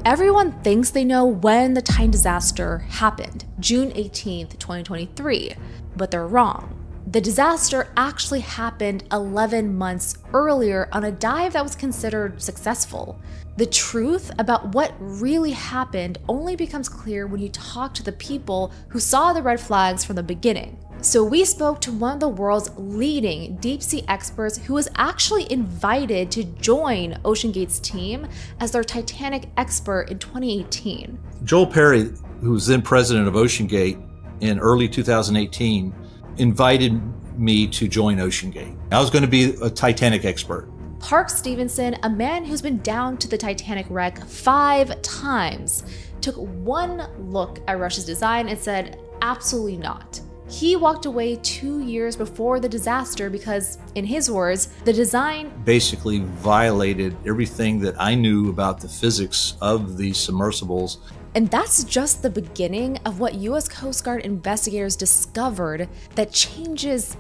Everyone thinks they know when the Titan disaster happened, June 18th, 2023, but they're wrong. The disaster actually happened 11 months earlier on a dive that was considered successful. The truth about what really happened only becomes clear when you talk to the people who saw the red flags from the beginning. So we spoke to one of the world's leading deep sea experts who was actually invited to join OceanGate's team as their Titanic expert in 2018. Joel Perry, who was then president of OceanGate in early 2018, invited me to join OceanGate. I was going to be a Titanic expert. Parks Stephenson, a man who's been down to the Titanic wreck 5 times, took one look at Rush's design and said, absolutely not. He walked away 2 years before the disaster because, in his words, the design basically violated everything that I knew about the physics of these submersibles. And that's just the beginning of what US Coast Guard investigators discovered that changes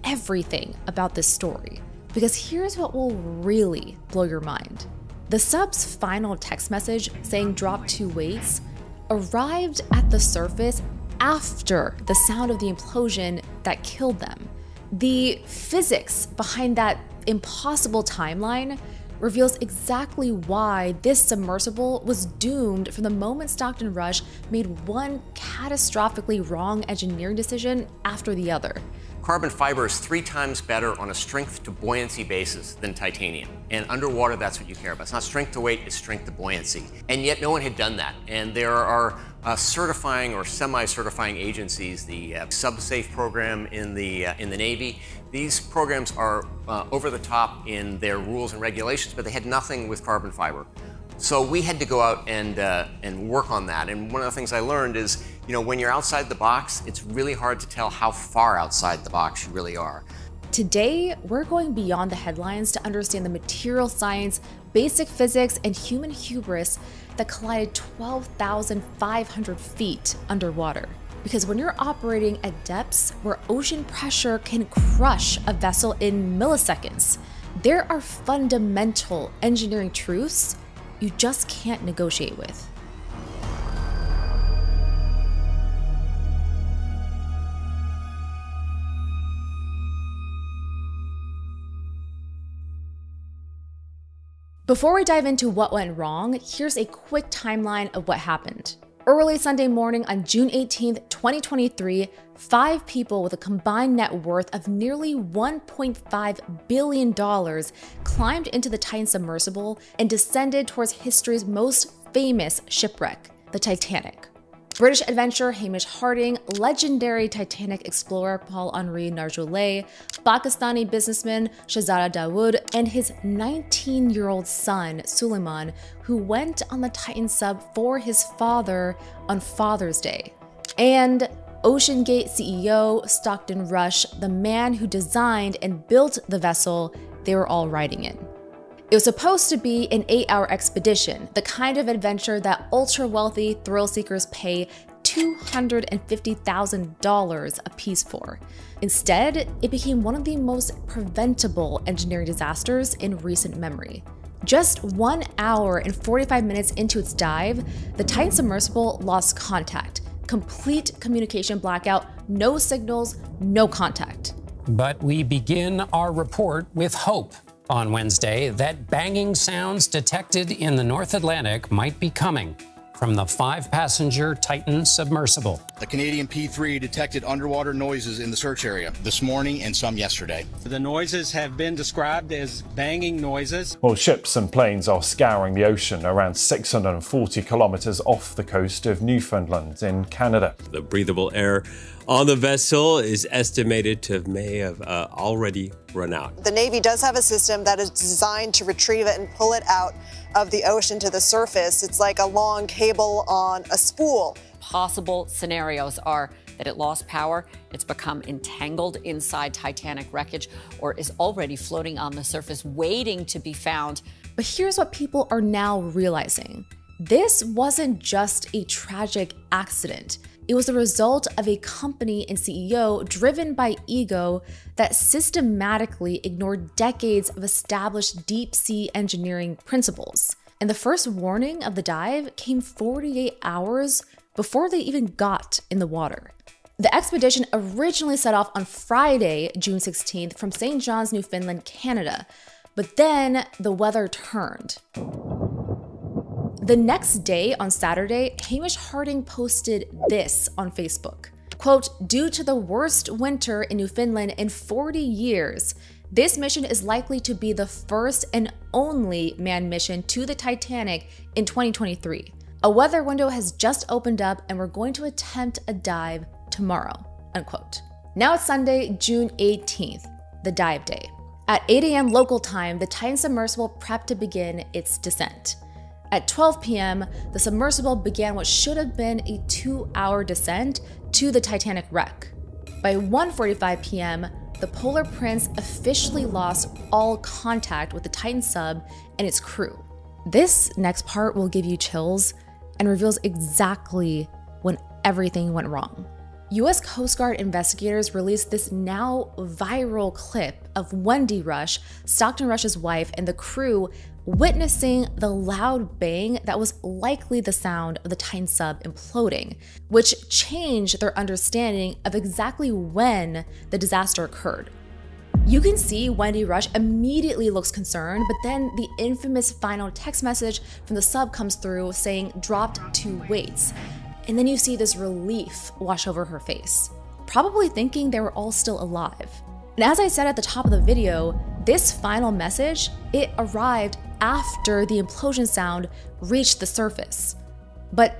everything about this story. Because here's what will really blow your mind. The sub's final text message saying drop 2 weights arrived at the surface after the sound of the implosion that killed them. The physics behind that impossible timeline reveals exactly why this submersible was doomed from the moment Stockton Rush made one catastrophically wrong engineering decision after the other. Carbon fiber is 3 times better on a strength to buoyancy basis than titanium. And underwater, that's what you care about. It's not strength to weight, it's strength to buoyancy. And yet no one had done that. And there are certifying or semi-certifying agencies, the SubSafe program in the Navy. These programs are over the top in their rules and regulations, but they had nothing with carbon fiber. So we had to go out and work on that. And one of the things I learned is, when you're outside the box, it's really hard to tell how far outside the box you really are. Today, we're going beyond the headlines to understand the material science, basic physics, and human hubris that collided 12,500 feet underwater. Because when you're operating at depths where ocean pressure can crush a vessel in milliseconds, there are fundamental engineering truths you just can't negotiate with. Before we dive into what went wrong, here's a quick timeline of what happened. Early Sunday morning on June 18th, 2023, 5 people with a combined net worth of nearly $1.5 billion climbed into the Titan submersible and descended towards history's most famous shipwreck, the Titanic. British adventurer Hamish Harding, legendary Titanic explorer Paul-Henri Nargeolet, Pakistani businessman Shahzada Dawood, and his 19-year-old son, Suleiman, who went on the Titan sub for his father on Father's Day. And OceanGate CEO Stockton Rush, the man who designed and built the vessel they were all riding in. It was supposed to be an 8-hour expedition, the kind of adventure that ultra-wealthy thrill seekers pay $250,000 a piece for. Instead, it became one of the most preventable engineering disasters in recent memory. Just 1 hour and 45 minutes into its dive, the Titan submersible lost contact. Complete communication blackout, no signals, no contact. But we begin our report with hope. On Wednesday, that banging sounds detected in the North Atlantic might be coming from the 5-passenger Titan submersible. The Canadian P3 detected underwater noises in the search area this morning and some yesterday. The noises have been described as banging noises. Well, ships and planes are scouring the ocean around 640 kilometers off the coast of Newfoundland in Canada. The breathable air on the vessel is estimated to may have already run out. The Navy does have a system that is designed to retrieve it and pull it out of the ocean to the surface. It's like a long cable on a spool. Possible scenarios are that it lost power, it's become entangled inside Titanic wreckage, or is already floating on the surface waiting to be found. But here's what people are now realizing. This wasn't just a tragic accident. It was the result of a company and CEO driven by ego that systematically ignored decades of established deep sea engineering principles. And the first warning of the dive came 48 hours before they even got in the water. The expedition originally set off on Friday, June 16th from St. John's, Newfoundland, Canada, but then the weather turned. The next day, on Saturday, Hamish Harding posted this on Facebook. Quote, "Due to the worst winter in Newfoundland in 40 years, this mission is likely to be the first and only manned mission to the Titanic in 2023. A weather window has just opened up and we're going to attempt a dive tomorrow," unquote. Now it's Sunday, June 18th, the dive day. At 8 a.m. local time, the Titan submersible prepped to begin its descent. At 12 p.m., the submersible began what should have been a 2-hour descent to the Titanic wreck. By 1:45 p.m., the Polar Prince officially lost all contact with the Titan sub and its crew. This next part will give you chills and reveals exactly when everything went wrong. U.S. Coast Guard investigators released this now viral clip of Wendy Rush, Stockton Rush's wife, and the crew witnessing the loud bang that was likely the sound of the Titan sub imploding, which changed their understanding of exactly when the disaster occurred. You can see Wendy Rush immediately looks concerned, but then the infamous final text message from the sub comes through saying dropped 2 weights. And then you see this relief wash over her face, probably thinking they were all still alive. And as I said at the top of the video, this final message, it arrived after the implosion sound reached the surface. But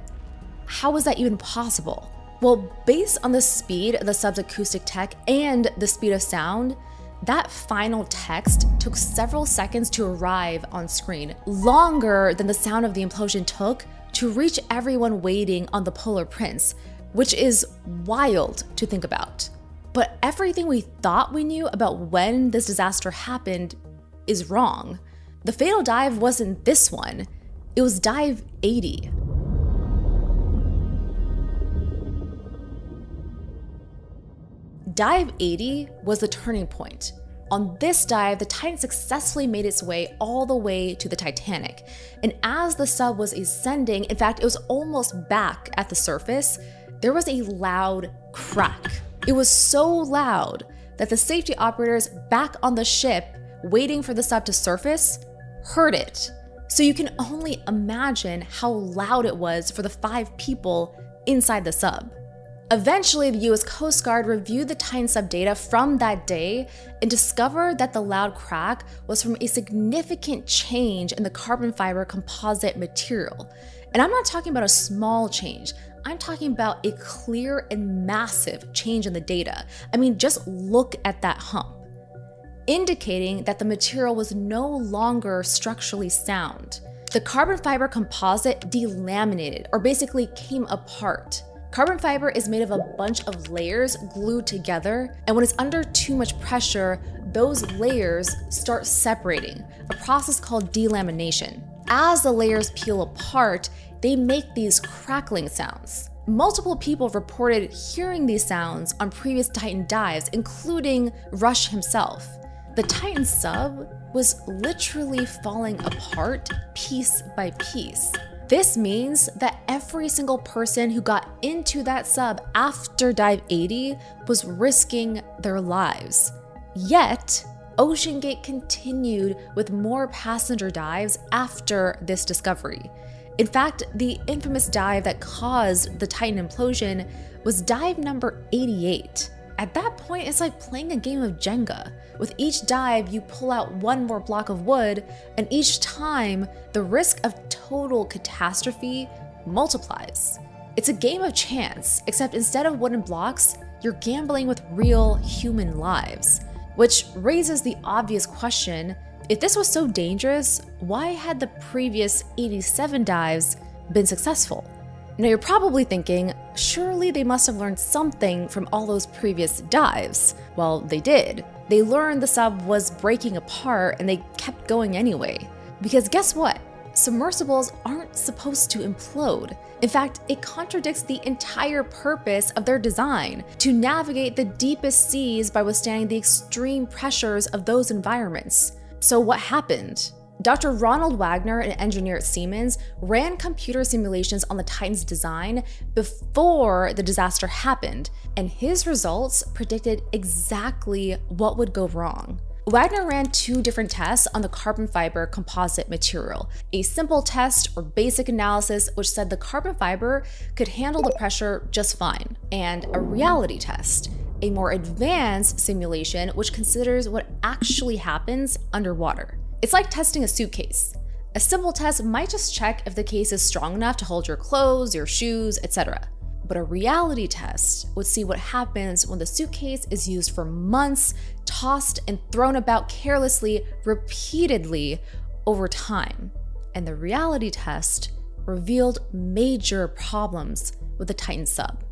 how was that even possible? Well, based on the speed of the sub's acoustic tech and the speed of sound, that final text took several seconds to arrive on screen, longer than the sound of the implosion took to reach everyone waiting on the Polar Prince, which is wild to think about. But everything we thought we knew about when this disaster happened is wrong. The fatal dive wasn't this one, it was dive 80. Dive 80 was the turning point. On this dive, the Titan successfully made its way all the way to the Titanic. And as the sub was ascending, in fact, it was almost back at the surface, there was a loud crack. It was so loud that the safety operators back on the ship, waiting for the sub to surface, heard it. So you can only imagine how loud it was for the 5 people inside the sub. Eventually, the US Coast Guard reviewed the Titan sub data from that day and discovered that the loud crack was from a significant change in the carbon fiber composite material. And I'm not talking about a small change, I'm talking about a clear and massive change in the data. I mean, just look at that hump, indicating that the material was no longer structurally sound. The carbon fiber composite delaminated, or basically came apart. Carbon fiber is made of a bunch of layers glued together, and when it's under too much pressure, those layers start separating, a process called delamination. As the layers peel apart, they make these crackling sounds. Multiple people reported hearing these sounds on previous Titan dives, including Rush himself. The Titan sub was literally falling apart piece by piece. This means that every single person who got into that sub after dive 80 was risking their lives. Yet, OceanGate continued with more passenger dives after this discovery. In fact, the infamous dive that caused the Titan implosion was dive number 88. At that point, it's like playing a game of Jenga. With each dive, you pull out one more block of wood, and each time, the risk of total catastrophe multiplies. It's a game of chance, except instead of wooden blocks, you're gambling with real human lives. Which raises the obvious question, if this was so dangerous, why had the previous 87 dives been successful? Now you're probably thinking, surely they must have learned something from all those previous dives. Well, they did. They learned the sub was breaking apart and they kept going anyway. Because guess what? Submersibles aren't supposed to implode. In fact, it contradicts the entire purpose of their design, to navigate the deepest seas by withstanding the extreme pressures of those environments. So what happened? Dr. Ronald Wagner, an engineer at Siemens, ran computer simulations on the Titan's design before the disaster happened, and his results predicted exactly what would go wrong. Wagner ran 2 different tests on the carbon fiber composite material. A simple test or basic analysis which said the carbon fiber could handle the pressure just fine, and a reality test, a more advanced simulation which considers what actually happens underwater. It's like testing a suitcase. A simple test might just check if the case is strong enough to hold your clothes, your shoes, etc. But a reality test would see what happens when the suitcase is used for months, tossed and thrown about carelessly, repeatedly over time. And the reality test revealed major problems with the Titan sub.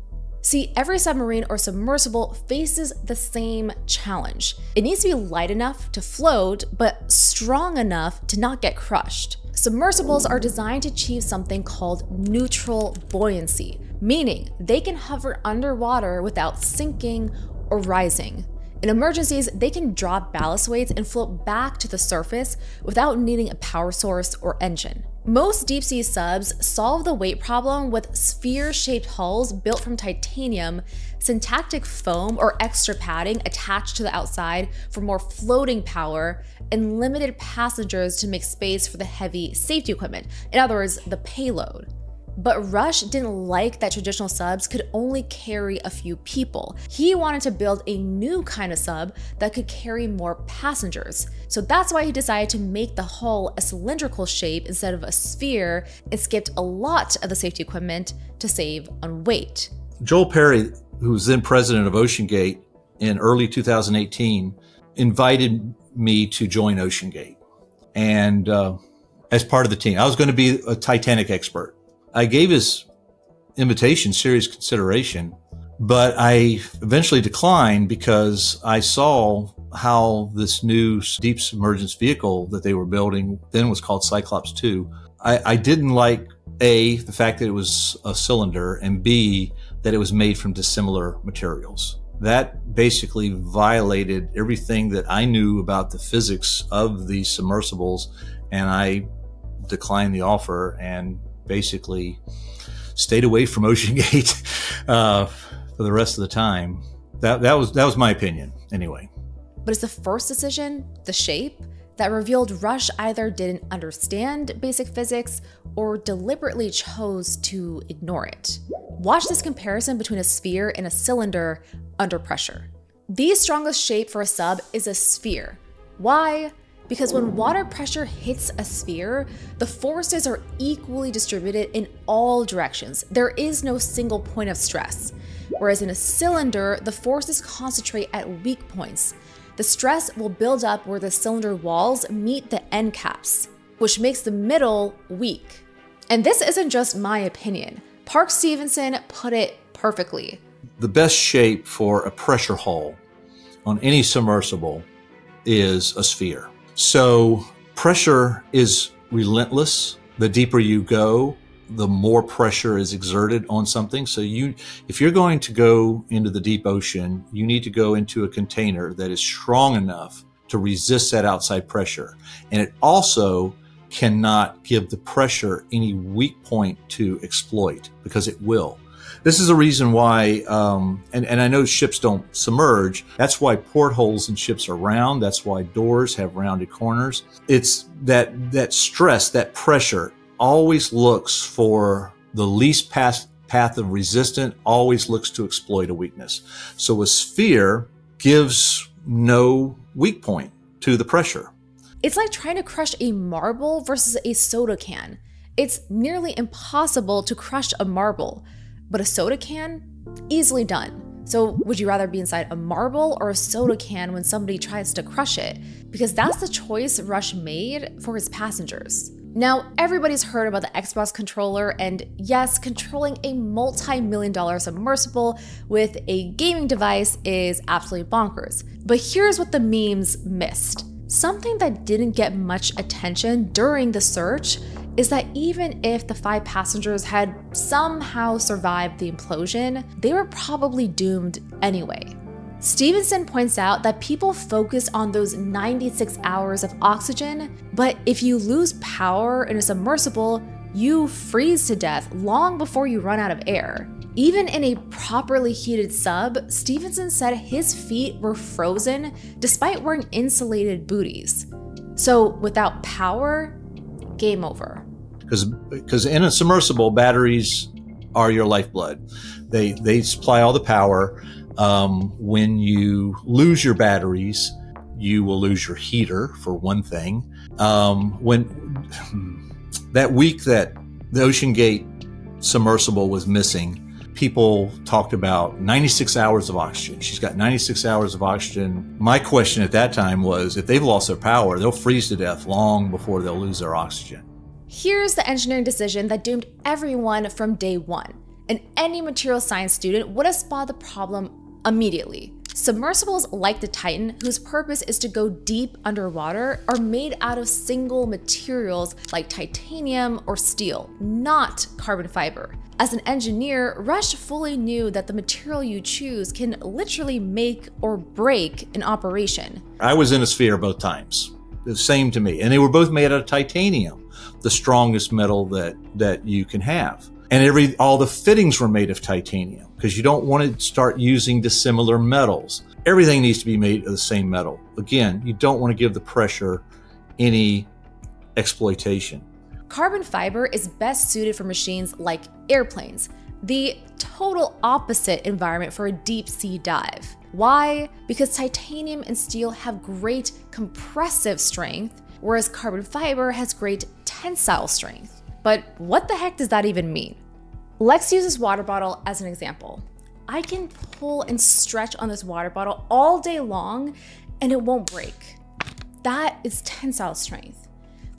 See, every submarine or submersible faces the same challenge. It needs to be light enough to float, but strong enough to not get crushed. Submersibles are designed to achieve something called neutral buoyancy, meaning they can hover underwater without sinking or rising. In emergencies, they can drop ballast weights and float back to the surface without needing a power source or engine. Most deep-sea subs solve the weight problem with sphere-shaped hulls built from titanium, syntactic foam or extra padding attached to the outside for more floating power, and limited passengers to make space for the heavy safety equipment, in other words, the payload. But Rush didn't like that traditional subs could only carry a few people. He wanted to build a new kind of sub that could carry more passengers. So that's why he decided to make the hull a cylindrical shape instead of a sphere, and skipped a lot of the safety equipment to save on weight. Joel Perry, who was then president of OceanGate in early 2018, invited me to join OceanGate. And as part of the team, I was going to be a Titanic expert. I gave his invitation serious consideration, but I eventually declined because I saw how this new deep submergence vehicle that they were building then was called Cyclops 2. I didn't like A, the fact that it was a cylinder, and B, that it was made from dissimilar materials. That basically violated everything that I knew about the physics of these submersibles, and I declined the offer and basically stayed away from OceanGate for the rest of the time. That was my opinion anyway. But it's the first decision, the shape, that revealed Rush either didn't understand basic physics or deliberately chose to ignore it. Watch this comparison between a sphere and a cylinder under pressure. The strongest shape for a sub is a sphere. Why? Because when water pressure hits a sphere, the forces are equally distributed in all directions. There is no single point of stress. Whereas in a cylinder, the forces concentrate at weak points. The stress will build up where the cylinder walls meet the end caps, which makes the middle weak. And this isn't just my opinion. Parks Stephenson put it perfectly. The best shape for a pressure hull on any submersible is a sphere. So pressure is relentless. The deeper you go, the more pressure is exerted on something. So if you're going to go into the deep ocean, you need to go into a container that is strong enough to resist that outside pressure. And it also cannot give the pressure any weak point to exploit, because it will. This is a reason why, and I know ships don't submerge. That's why portholes in ships are round. That's why doors have rounded corners. It's that stress, that pressure always looks for the least path of resistance, always looks to exploit a weakness. So a sphere gives no weak point to the pressure. It's like trying to crush a marble versus a soda can. It's nearly impossible to crush a marble. But a soda can, easily done. So would you rather be inside a marble or a soda can when somebody tries to crush it? Because that's the choice Rush made for his passengers. Now, everybody's heard about the Xbox controller, and yes, controlling a multi-million-dollar submersible with a gaming device is absolutely bonkers. But here's what the memes missed. Something that didn't get much attention during the search is that even if the 5 passengers had somehow survived the implosion, they were probably doomed anyway. Stephenson points out that people focus on those 96 hours of oxygen, but if you lose power in a submersible, you freeze to death long before you run out of air. Even in a properly heated sub, Stephenson said his feet were frozen despite wearing insulated booties. So without power, game over. Because in a submersible, batteries are your lifeblood. They supply all the power. When you lose your batteries, you will lose your heater, for one thing. When that week that the OceanGate submersible was missing, people talked about 96 hours of oxygen. She's got 96 hours of oxygen. My question at that time was, if they've lost their power, they'll freeze to death long before they'll lose their oxygen. Here's the engineering decision that doomed everyone from day one. And any material science student would have spotted the problem immediately. Submersibles like the Titan, whose purpose is to go deep underwater, are made out of single materials like titanium or steel, not carbon fiber. As an engineer, Rush fully knew that the material you choose can literally make or break an operation. I was in a sphere both times. The same to me. And they were both made out of titanium, the strongest metal that you can have. And all the fittings were made of titanium, because you don't want to start using dissimilar metals. Everything needs to be made of the same metal. Again, you don't want to give the pressure any exploitation. Carbon fiber is best suited for machines like airplanes, the total opposite environment for a deep sea dive. Why? Because titanium and steel have great compressive strength, whereas carbon fiber has great tensile strength. But what the heck does that even mean? Let's use this water bottle as an example. I can pull and stretch on this water bottle all day long and it won't break. That is tensile strength.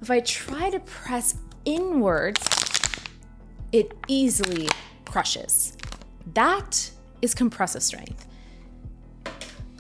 If I try to press inwards, it easily crushes. That is compressive strength.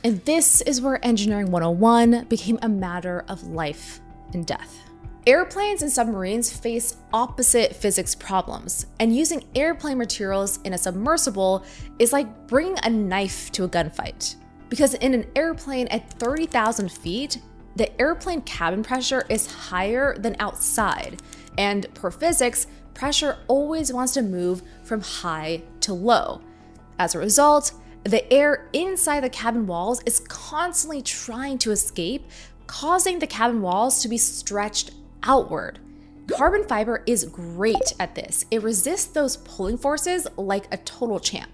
And this is where Engineering 101 became a matter of life and death. Airplanes and submarines face opposite physics problems, and using airplane materials in a submersible is like bringing a knife to a gunfight. Because in an airplane at 30,000 feet, the airplane cabin pressure is higher than outside, and per physics, pressure always wants to move from high to low. As a result, the air inside the cabin walls is constantly trying to escape, causing the cabin walls to be stretched outward. Carbon fiber is great at this. It resists those pulling forces like a total champ.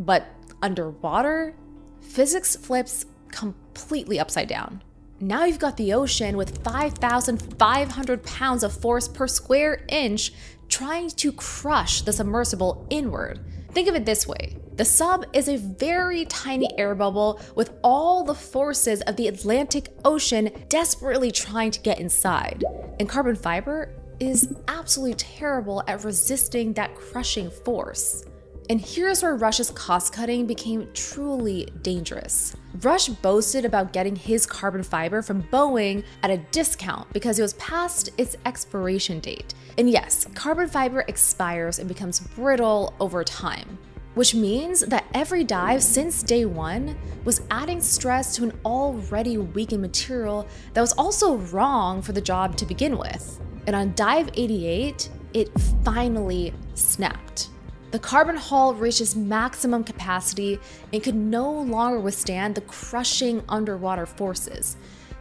But underwater, physics flips completely upside down. Now you've got the ocean with 5,500 pounds of force per square inch trying to crush the submersible inward. Think of it this way. The sub is a very tiny air bubble with all the forces of the Atlantic Ocean desperately trying to get inside. And carbon fiber is absolutely terrible at resisting that crushing force. And here's where Rush's cost cutting became truly dangerous. Rush boasted about getting his carbon fiber from Boeing at a discount because it was past its expiration date. And yes, carbon fiber expires and becomes brittle over time, which means that every dive since day one was adding stress to an already weakened material that was also wrong for the job to begin with. And on dive 88, it finally snapped. The carbon hull reached its maximum capacity and could no longer withstand the crushing underwater forces.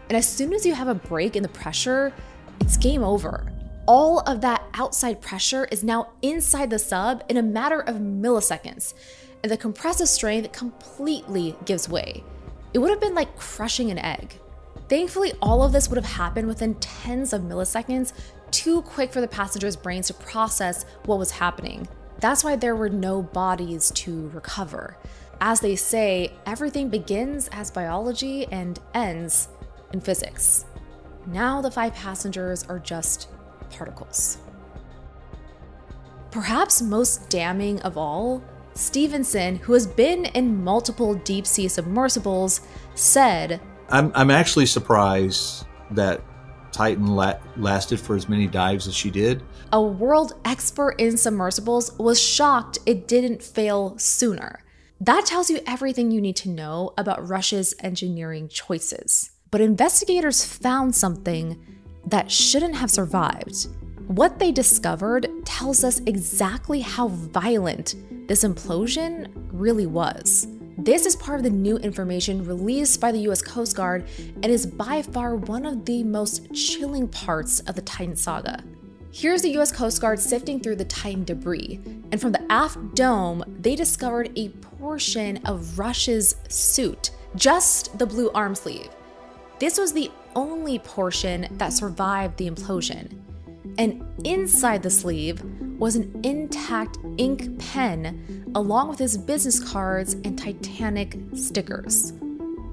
And as soon as you have a break in the pressure, it's game over. All of that outside pressure is now inside the sub in a matter of milliseconds, and the compressive strength completely gives way. It would have been like crushing an egg. Thankfully, all of this would have happened within tens of milliseconds, too quick for the passengers' brains to process what was happening. That's why there were no bodies to recover. As they say, everything begins as biology and ends in physics. Now the 5 passengers are just particles. Perhaps most damning of all, Stephenson, who has been in multiple deep sea submersibles, said, I'm actually surprised that Titan lasted for as many dives as she did. A world expert in submersibles was shocked it didn't fail sooner. That tells you everything you need to know about Russia's engineering choices. But investigators found something that shouldn't have survived. What they discovered tells us exactly how violent this implosion really was. This is part of the new information released by the US Coast Guard and is by far one of the most chilling parts of the Titan saga. Here's the US Coast Guard sifting through the Titan debris, and from the aft dome, they discovered a portion of Rush's suit, just the blue arm sleeve. This was the only portion that survived the implosion. And inside the sleeve was an intact ink pen along with his business cards and Titanic stickers.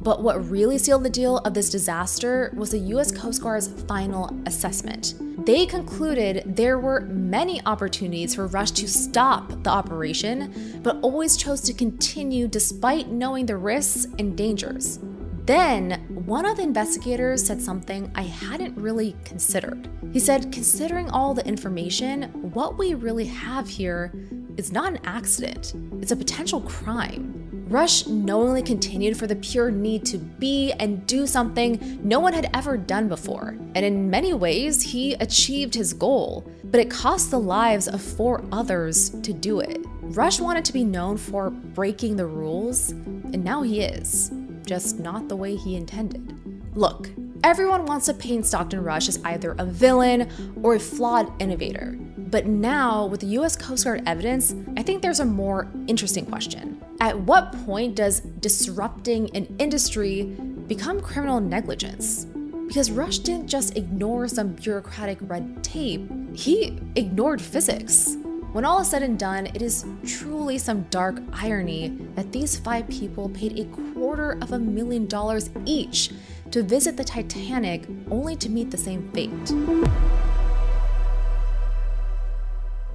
But what really sealed the deal of this disaster was the US Coast Guard's final assessment. They concluded there were many opportunities for Rush to stop the operation, but always chose to continue despite knowing the risks and dangers. Then, one of the investigators said something I hadn't really considered. He said, considering all the information, what we really have here is not an accident, it's a potential crime. Rush knowingly continued for the pure need to be and do something no one had ever done before. And in many ways, he achieved his goal, but it cost the lives of 4 others to do it. Rush wanted to be known for breaking the rules, and now he is. Just not the way he intended. Look, everyone wants to paint Stockton Rush as either a villain or a flawed innovator. But now, with the US Coast Guard evidence, I think there's a more interesting question. At what point does disrupting an industry become criminal negligence? Because Rush didn't just ignore some bureaucratic red tape, he ignored physics. When all is said and done, it is truly some dark irony that these 5 people paid $250,000 each to visit the Titanic only to meet the same fate.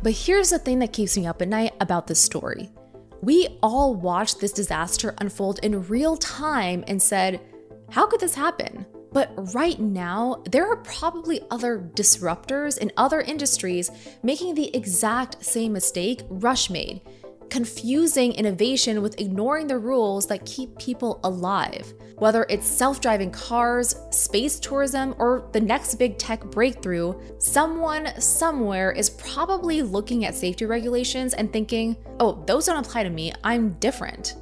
But here's the thing that keeps me up at night about this story. We all watched this disaster unfold in real time and said, how could this happen? But right now, there are probably other disruptors in other industries making the exact same mistake Rush made, confusing innovation with ignoring the rules that keep people alive. Whether it's self-driving cars, space tourism, or the next big tech breakthrough, someone somewhere is probably looking at safety regulations and thinking, oh, those don't apply to me, I'm different.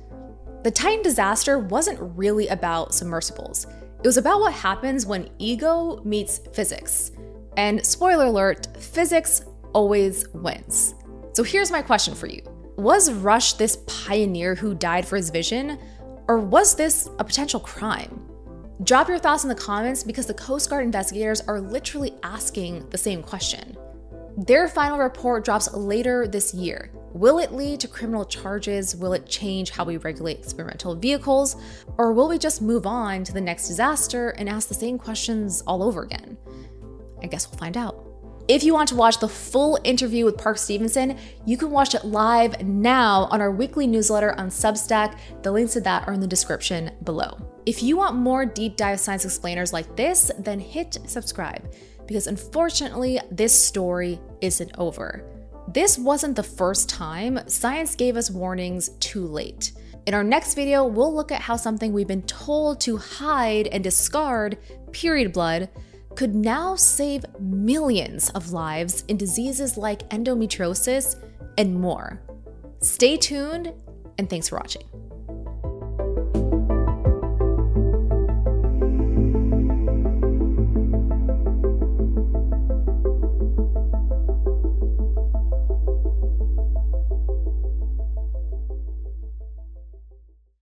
The Titan disaster wasn't really about submersibles. It was about what happens when ego meets physics. And spoiler alert, physics always wins. So here's my question for you. Was Rush this pioneer who died for his vision, or was this a potential crime? Drop your thoughts in the comments because the Coast Guard investigators are literally asking the same question. Their final report drops later this year. Will it lead to criminal charges? Will it change how we regulate experimental vehicles? Or will we just move on to the next disaster and ask the same questions all over again? I guess we'll find out. If you want to watch the full interview with Parks Stephenson, you can watch it live now on our weekly newsletter on Substack. The links to that are in the description below. If you want more deep dive science explainers like this, then hit subscribe, because unfortunately, this story isn't over. This wasn't the first time science gave us warnings too late. In our next video, we'll look at how something we've been told to hide and discard, period blood, could now save millions of lives in diseases like endometriosis and more. Stay tuned, and thanks for watching.